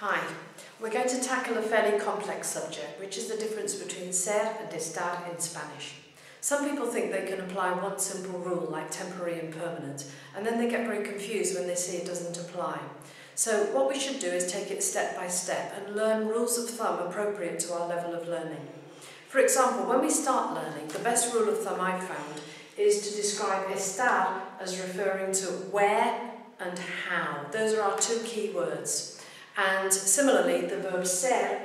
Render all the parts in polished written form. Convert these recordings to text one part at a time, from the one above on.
Hi, we're going to tackle a fairly complex subject, which is the difference between ser and estar in Spanish. Some people think they can apply one simple rule like temporary and permanent, and then they get very confused when they see it doesn't apply. So what we should do is take it step by step and learn rules of thumb appropriate to our level of learning. For example, when we start learning, the best rule of thumb I've found is to describe estar as referring to where and how. Those are our two key words. And similarly, the verb ser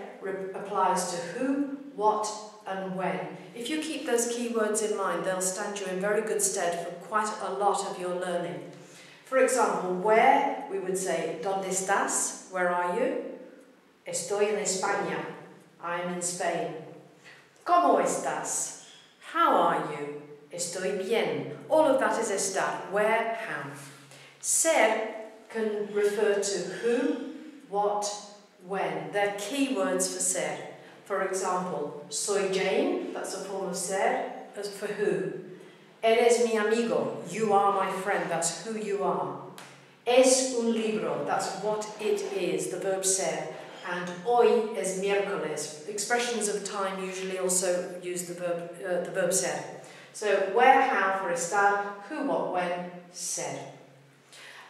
applies to who, what, and when. If you keep those key words in mind, they'll stand you in very good stead for quite a lot of your learning. For example, where, we would say, ¿Dónde estás? Where are you? Estoy en España. I am in Spain. ¿Cómo estás? How are you? Estoy bien. All of that is estar. Where, how. Ser can refer to who, what, when. They're key words for ser. For example, soy Jane, that's a form of ser, as for who. Eres mi amigo, you are my friend, that's who you are. Es un libro, that's what it is, the verb ser. And hoy es miércoles. Expressions of time usually also use the verb ser. So where, how for estar, who, what, when, ser.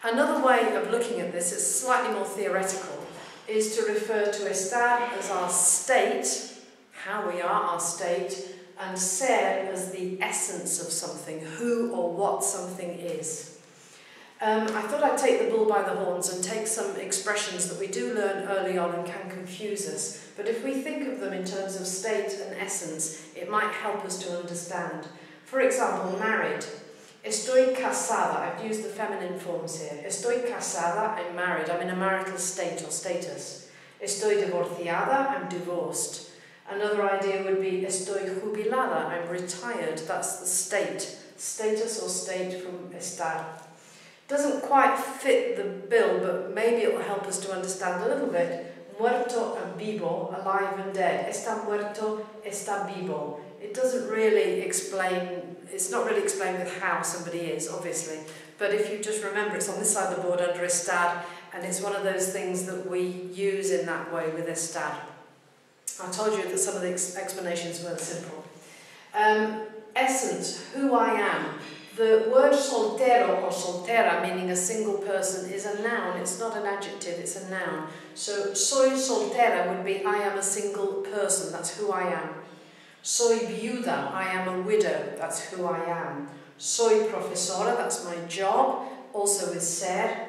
Another way of looking at this, is slightly more theoretical, is to refer to estar as our state, how we are, our state, and ser as the essence of something, who or what something is. I thought I'd take the bull by the horns and take some expressions that we do learn early on and can confuse us, but if we think of them in terms of state and essence, it might help us to understand. For example, married. Estoy casada, I've used the feminine forms here. Estoy casada, I'm married, I'm in a marital state or status. Estoy divorciada, I'm divorced. Another idea would be estoy jubilada, I'm retired, that's the state. Status or state from estar. Doesn't quite fit the bill, but maybe it will help us to understand a little bit. Muerto and vivo, alive and dead. Está muerto, está vivo. It doesn't really explain, it's not really explained with how somebody is, obviously. But if you just remember, it's on this side of the board under estar, and it's one of those things that we use in that way with estar. I told you that some of the explanations weren't simple. Essence, who I am. The word soltero or soltera, meaning a single person, is a noun. It's not an adjective, it's a noun. So, soy soltera would be I am a single person, that's who I am. Soy viuda, I am a widow, that's who I am. Soy profesora, that's my job, also with ser.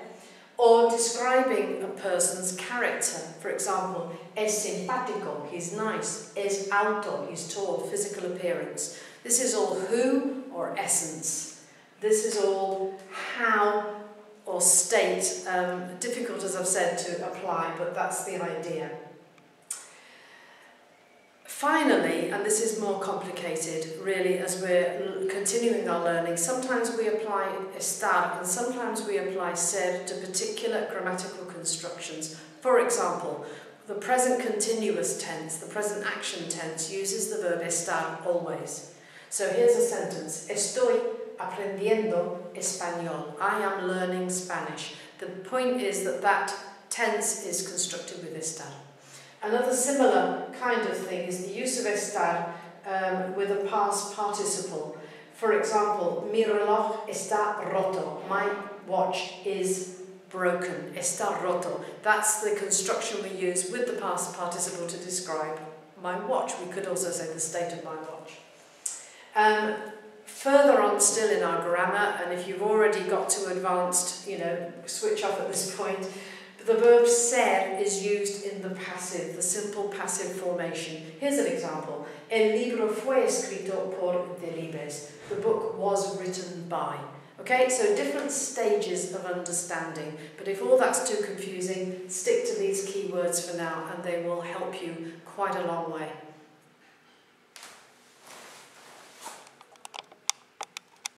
Or describing a person's character. For example, es simpático, he's nice. Es alto, he's tall, physical appearance. This is all who or essence. This is all how or state. Difficult, as I've said, to apply, but that's the idea. Finally, and this is more complicated really as we're continuing our learning, sometimes we apply estar and sometimes we apply ser to particular grammatical constructions. For example, the present continuous tense, the present action tense, uses the verb estar always. So here's a sentence. Estoy aprendiendo español. I am learning Spanish. The point is that that tense is constructed with estar. Another similar kind of thing is the use of estar with a past participle. For example, mi reloj está roto. My watch is broken. Está roto. That's the construction we use with the past participle to describe my watch. We could also say the state of my watch. Further on still in our grammar, and if you've already got to advanced, switch off at this point, the verb ser is used in the passive, the simple passive formation. Here's an example. El libro fue escrito por Delibes. The book was written by. Okay, so different stages of understanding. But if all that's too confusing, stick to these key words for now and they will help you quite a long way.